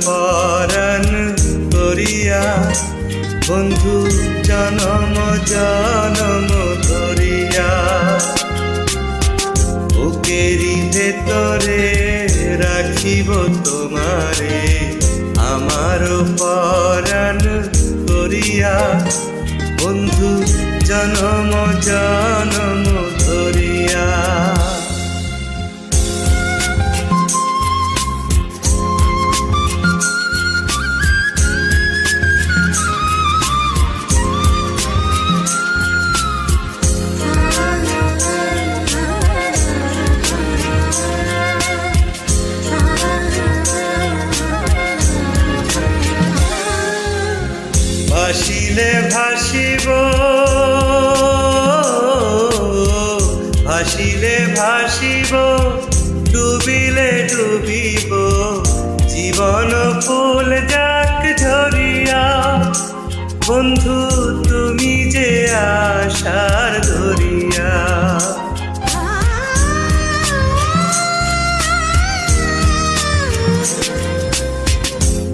পরাণ করিয়া বন্ধু জনম জনম ধরিয়া বুকেরি ভেতরে রাখিব তোমারে আমার পরাণ করিয়া বন্ধু জনম জনম ধরিয়া। ভাসিলে ভাসিব ভাসিলে ভাসিব ডুবিলে ডুবিব জীবন ফুল যাক ঝরিয়া বন্ধু তুমি যে আশার ধরিয়া।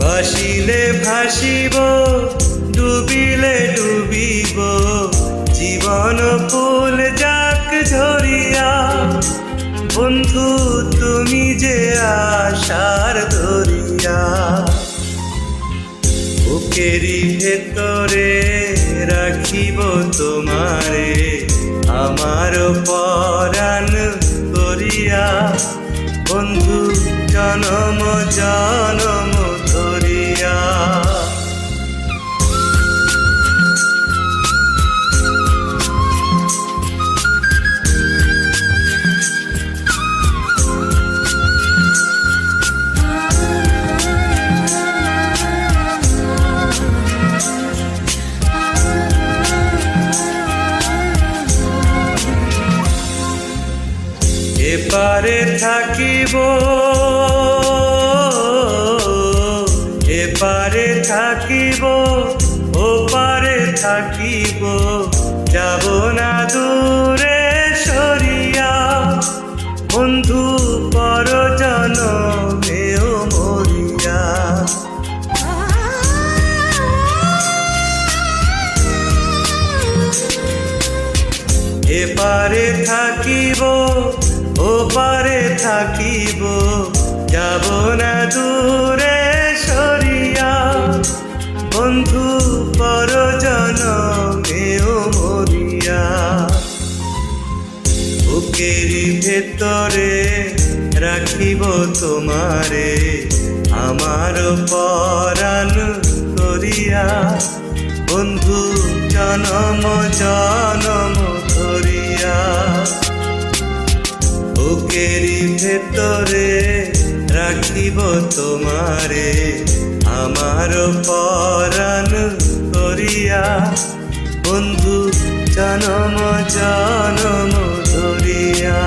ভাসিলে ভাসিব ডুবিলে ডুবিব জীবন ফুল যাক ঝরিয়া বন্ধু তুমি যে আশার ধরিয়া। বুকেরি ভেতরে রাখিব তোমারে আমার পরাণ করিয়া বন্ধু জনম জনম ধরিয়া। এপারে থাকিব এপারে থাকিব ওপারে থাকিব যাব না দূরে সরিয়া বন্ধু পর জনমেও মরিয়া। এপারে থাকিব ওপারে থাকিব যাব না দূরে সরিয়া বন্ধু পর জনমেও মরিয়া। বুকেরি ভেতরে রাখিব তোমারে আমার পরাণ করিয়া বন্ধু জনম জনম ধরিয়া। বুকেরি ভেতরে রাখিব তোমারে আমার পরাণ করিয়া বন্ধু জনম জনম ধরিয়া।